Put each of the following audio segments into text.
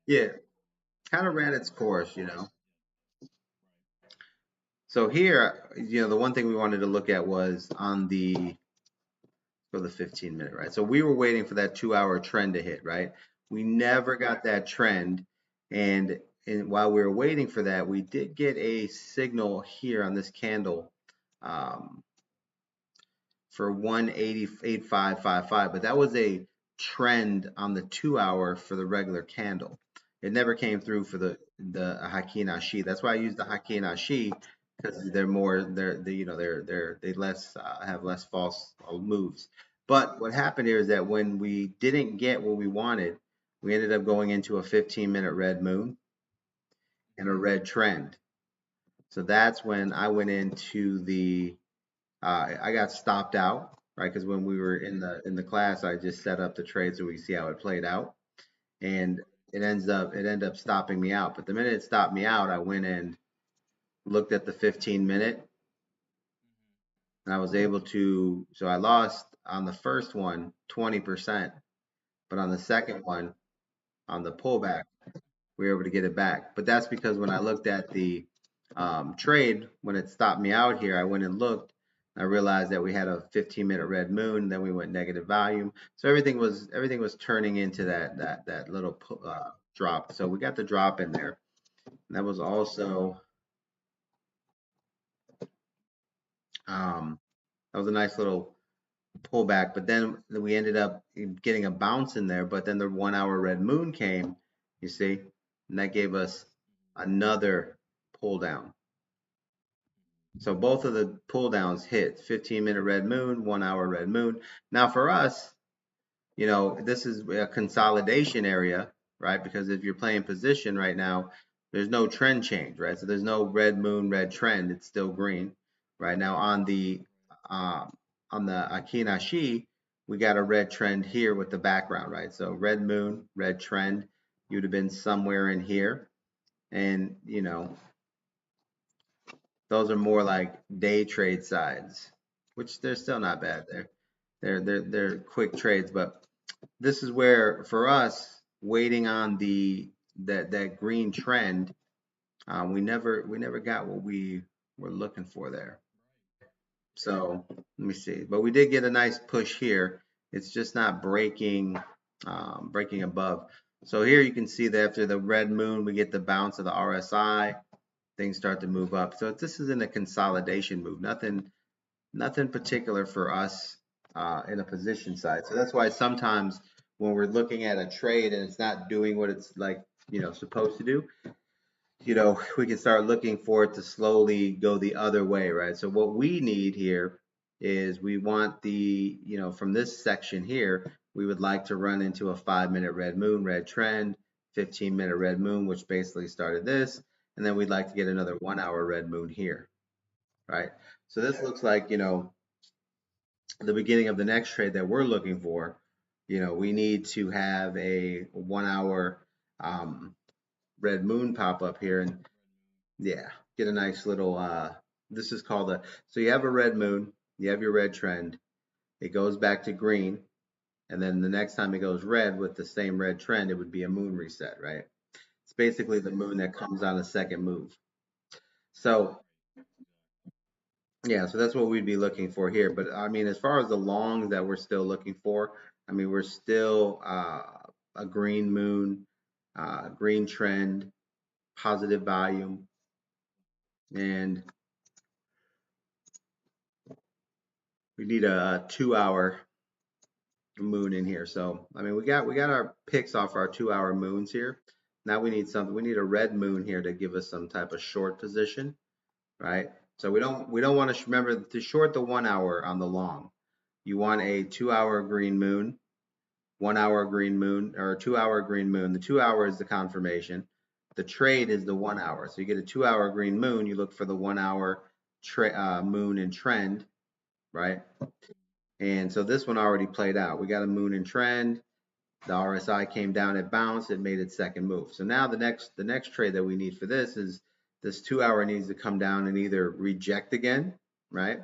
Yeah, kind of ran its course. So here, the one thing we wanted to look at was on the for the 15-minute, right? So we were waiting for that 2 hour trend to hit, right? We never got that trend. And while we were waiting for that, we did get a signal here on this candle um, for 188.555, but that was a trend on the 2 hour for the regular candle. It never came through for the Haki Nashi. That's why I use the Haki Nashi because they less have less false moves. But what happened here is that when we didn't get what we wanted, we ended up going into a 15-minute red moon and a red trend. So that's when I went into I got stopped out, right? Because when we were in the class, I just set up the trade so we could see how it played out, and it ended up stopping me out. But the minute it stopped me out, I went and looked at the 15-minute, and I was able to. So I lost on the first one 20%, but on the second one, on the pullback, we were able to get it back. But that's because when I looked at the trade, when it stopped me out here, I went and looked. I realized that we had a 15-minute red moon. Then we went negative volume. So everything was turning into that little drop. So we got the drop in there. And that was also um, that was a nice little pullback. But then we ended up getting a bounce in there. But then the 1 hour red moon came, you see, and that gave us another pull down. So both of the pull downs hit 15-minute red moon, 1 hour red moon. Now for us, this is a consolidation area, right? Because if you're playing position right now, there's no trend change, right? So there's no red moon, red trend. It's still green. Right now um, on the Akinashi, we got a red trend here with the background, right? So red moon, red trend. You would have been somewhere in here. And, those are more like day trade sides, which they're still not bad. They're quick trades, but this is where for us waiting on that green trend, we never got what we were looking for there. So let me see, but we did get a nice push here. It's just not breaking above. So here you can see that after the red moon, we get the bounce of the RSI. Things start to move up. So this is in a consolidation move. Nothing particular for us in a position side. So that's why sometimes when we're looking at a trade and it's not doing what it's like, supposed to do, we can start looking for it to slowly go the other way, right? So what we need here is we want from this section here, we would like to run into a 5-minute red moon, red trend, 15-minute red moon, which basically started this. And then we'd like to get another 1 hour red moon here, right? So this looks like, the beginning of the next trade that we're looking for. We need to have a 1 hour red moon pop up here and yeah, get a nice little this is called a so you have a red moon, you have your red trend, it goes back to green, and then the next time it goes red with the same red trend, it would be a moon reset, right? It's basically the moon that comes on a second move. So yeah, so that's what we'd be looking for here. But I mean, as far as the longs that we're still looking for, I mean, we're still a green moon, green trend, positive volume, and we need a 2 hour moon in here. So I mean, we got our picks off our 2 hour moons here. Now we need something. We need a red moon here to give us some type of short position, right? So we don't want to remember to short the 1 hour on the long. You want a 2 hour green moon, 1 hour green moon, or a 2 hour green moon. The 2 hour is the confirmation. The trade is the 1 hour. So you get a 2 hour green moon, you look for the 1 hour moon and trend, right? And so this one already played out. We got a moon and trend. The RSI came down, it bounced, it made its second move. So now the next trade that we need for this is this 2 hour needs to come down and either reject again, right?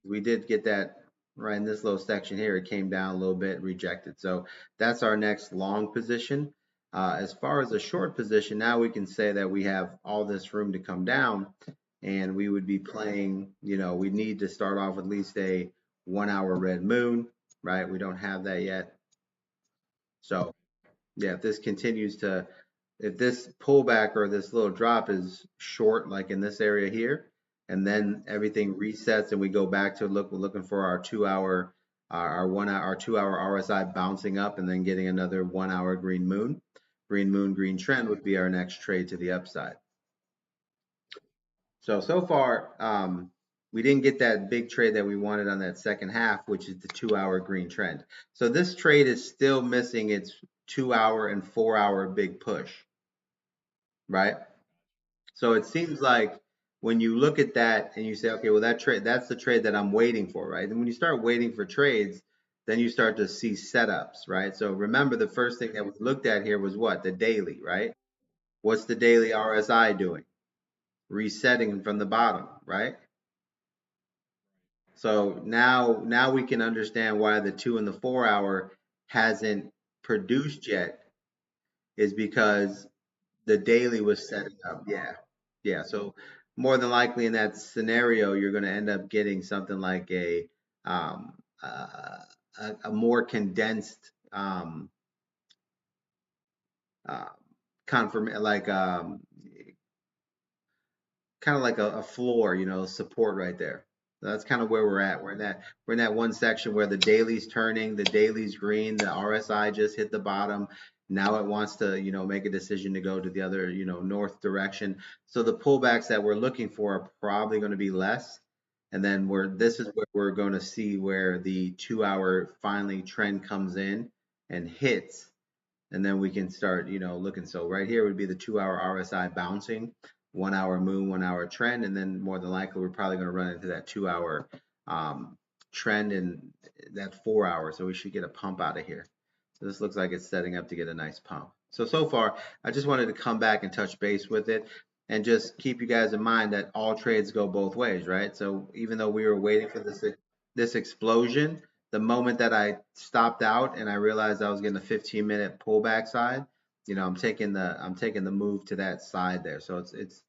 We did get that right in this little section here. It came down a little bit, rejected. So that's our next long position. As far as a short position, now we can say that we have all this room to come down, and we would be playing, we need to start off with at least a 1 hour red moon, right? We don't have that yet. So yeah, if this continues to, if this pullback or this little drop is short, like in this area here, and then everything resets and we go back to look, we're looking for our 2 hour, our 1 hour, our 2 hour RSI bouncing up and then getting another 1 hour green moon. Green moon, green trend would be our next trade to the upside. So far, we didn't get that big trade that we wanted on that second half, which is the 2 hour green trend. So this trade is still missing its 2 hour and 4 hour big push, right? So it seems like when you look at that and you say, okay, well that trade, that's the trade that I'm waiting for, right? And when you start waiting for trades, then you start to see setups, right? So remember the first thing that we looked at here was what? The daily, right? What's the daily RSI doing? Resetting from the bottom, right? So now we can understand why the 2 and the 4 hour hasn't produced yet is because the daily was setting up. Yeah. Yeah. So more than likely in that scenario, you're going to end up getting something like um, uh, a more condensed uh, confirm like kind of like a floor, support right there. That's kind of where we're at. We're in that one section where the daily's turning, the daily's green, the RSI just hit the bottom. Now it wants to, make a decision to go to the other, north direction. So the pullbacks that we're looking for are probably going to be less. And then this is where we're going to see where the 2 hour finally trend comes in and hits, and then we can start, looking. So right here would be the 2 hour RSI bouncing, 1 hour moon, 1 hour trend, and then more than likely we're probably going to run into that 2 hour trend and that 4 hour. So we should get a pump out of here. So this looks like it's setting up to get a nice pump. So far, I just wanted to come back and touch base with it and just keep you guys in mind that all trades go both ways, right? So even though we were waiting for this explosion, the moment that I stopped out and I realized I was getting a 15-minute pullback side, I'm taking the move to that side there. So it's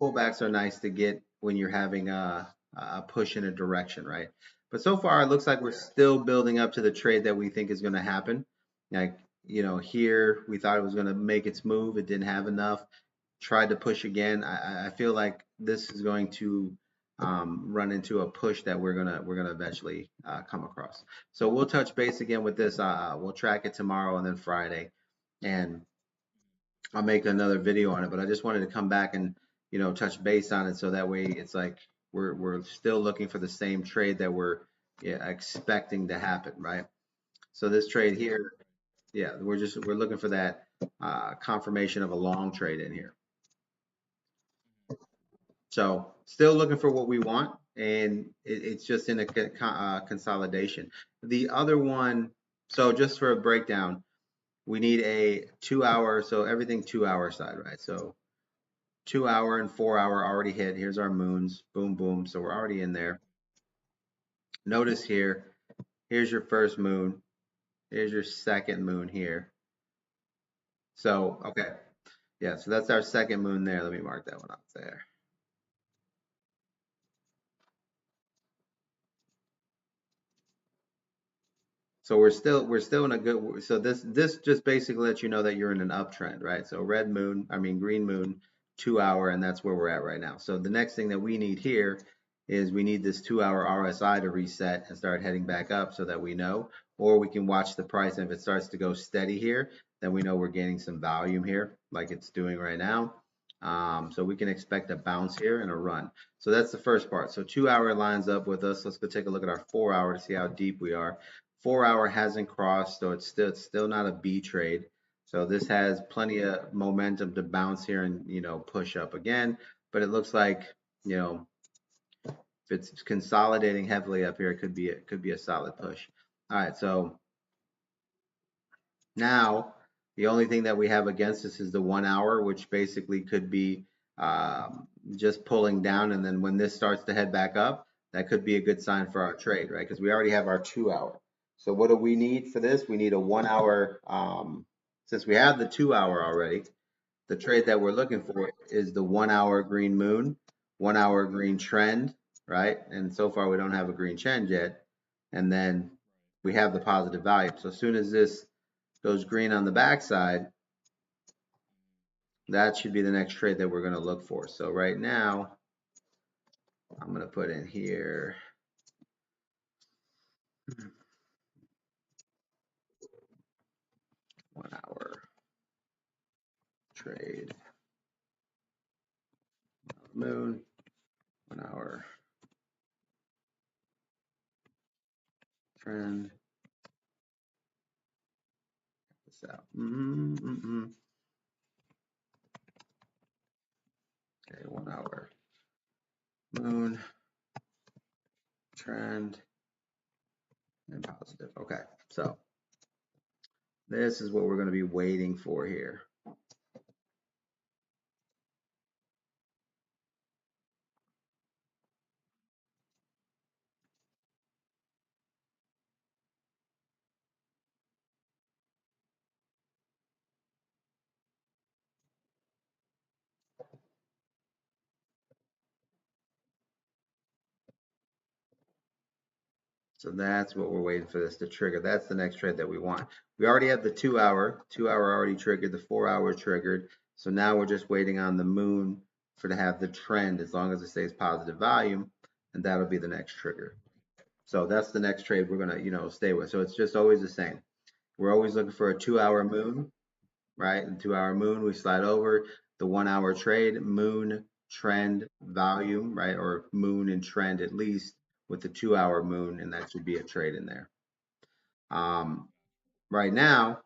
pullbacks are nice to get when you're having a push in a direction, right? But so far, it looks like we're still building up to the trade that we think is going to happen. Like, here we thought it was going to make its move. It didn't have enough. Tried to push again. I feel like this is going to run into a push that we're gonna eventually come across. So we'll touch base again with this. We'll track it tomorrow and then Friday, and I'll make another video on it. But I just wanted to come back and touch base on it so that way it's like we're still looking for the same trade that we're, yeah, expecting to happen, right? So this trade here, yeah, we're looking for that confirmation of a long trade in here. So still looking for what we want, and it's just in a consolidation. The other one, so just for a breakdown, we need a 2 hour, so everything 2 hour side, right? So 2 hour and 4 hour already hit. Here's our moons, boom, boom. So we're already in there. Notice here, here's your first moon. Here's your second moon here. So, okay. Yeah, so that's our second moon there. Let me mark that one up there. So we're still in a good, so this just basically lets you know that you're in an uptrend, right? So green moon, 2 hour, and that's where we're at right now. So the next thing that we need here is we need this 2 hour RSI to reset and start heading back up so that we know, or we can watch the price, and if it starts to go steady here, then we know we're gaining some volume here like it's doing right now. So we can expect a bounce here and a run. So that's the first part. So 2 hour lines up with us. Let's go take a look at our 4 hour to see how deep we are. 4 hour hasn't crossed, so it's still not a B trade. So this has plenty of momentum to bounce here and push up again. But it looks like if it's consolidating heavily up here, it could be a solid push. All right, so now the only thing that we have against us is the 1 hour, which basically could be just pulling down, and then when this starts to head back up, that could be a good sign for our trade, right? Because we already have our 2 hour. So what do we need for this? We need a 1 hour. since we have the 2 hour already, the trade that we're looking for is the 1 hour green moon, 1 hour green trend, right? And so far we don't have a green trend yet. And then we have the positive value. So as soon as this goes green on the backside, that should be the next trade that we're going to look for. So right now, I'm going to put in here 1 hour trade moon, 1 hour trend. This out. Okay, 1 hour moon trend and positive. Okay, so this is what we're going to be waiting for here. So that's what we're waiting for this to trigger. That's the next trade that we want. We already have the 2 hour. 2 hour already triggered. The 4 hour triggered. So now we're just waiting on the moon for to have the trend as long as it stays positive volume, and that'll be the next trigger. So that's the next trade we're gonna, stay with. So it's just always the same. We're always looking for a 2 hour moon, right? And 2 hour moon, we slide over the 1 hour trade, moon, trend, volume, right? Or moon and trend at least with the 2 hour moon, and that should be a trade in there. Right now,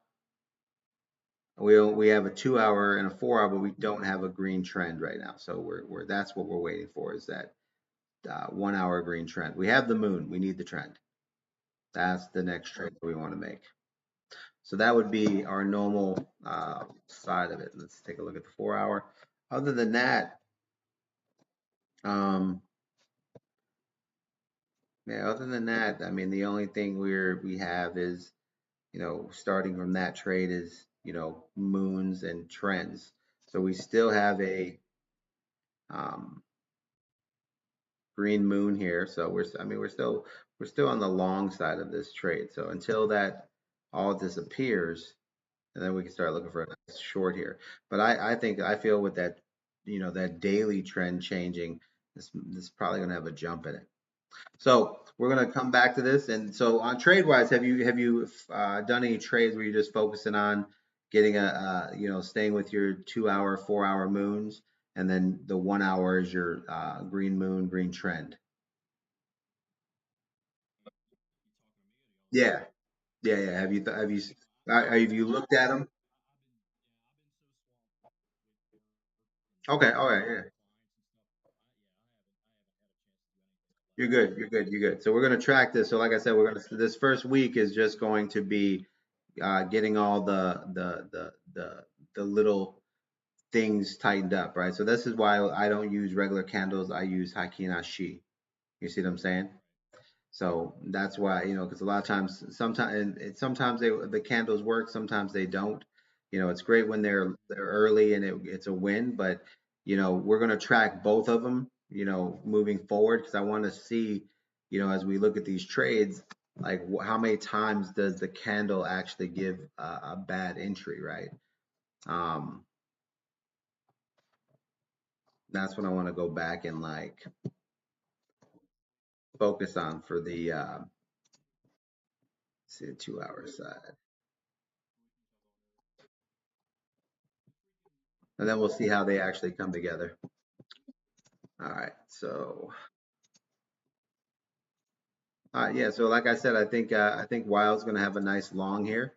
we have a 2 hour and a 4 hour, but we don't have a green trend right now. So we're that's what we're waiting for is that 1 hour green trend. We have the moon. We need the trend. That's the next trade that we want to make. So that would be our normal side of it. Let's take a look at the 4 hour. Other than that, um, yeah, other than that, I mean, the only thing we have is, starting from that trade is, moons and trends. So we still have a um, green moon here. So I mean, we're still on the long side of this trade. So until that all disappears, and then we can start looking for a nice short here. But I feel with that, that daily trend changing, this is probably going to have a jump in it. So we're going to come back to this. And so on trade wise, have you done any trades where you're just focusing on getting staying with your 2 hour, 4 hour moons, and then the 1 hour is your green moon, green trend? Yeah, yeah, yeah. Have you looked at them? Okay, all right, yeah. You're good. You're good. You're good. So we're gonna track this. So like I said, this first week is just going to be getting all the little things tightened up, right? So this is why I don't use regular candles. I use Hakinashi. You see what I'm saying? So that's why, because a lot of times, sometimes the candles work, sometimes they don't. It's great when they're early and it's a win, but we're going to track both of them, moving forward because I want to see, as we look at these trades, like how many times does the candle actually give a bad entry, right? Um, that's what I want to go back and like focus on for the see the 2 hour side, and then we'll see how they actually come together. All right, so yeah, so like I said, I think Wild's going to have a nice long here.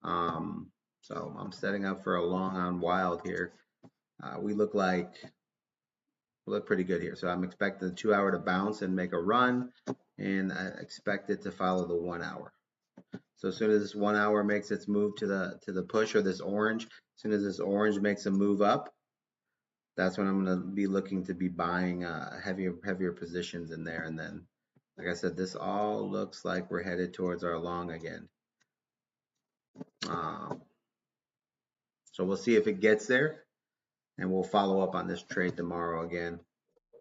Um, so I'm setting up for a long on Wild here. We look pretty good here. So I'm expecting the 2 hour to bounce and make a run, and I expect it to follow the 1 hour. So as soon as this 1 hour makes its move to the push, or this orange, as soon as this orange makes a move up, that's when I'm going to be looking to be buying heavier positions in there. And then, like I said, this all looks like we're headed towards our long again. Um, So we'll see if it gets there, and we'll follow up on this trade tomorrow again.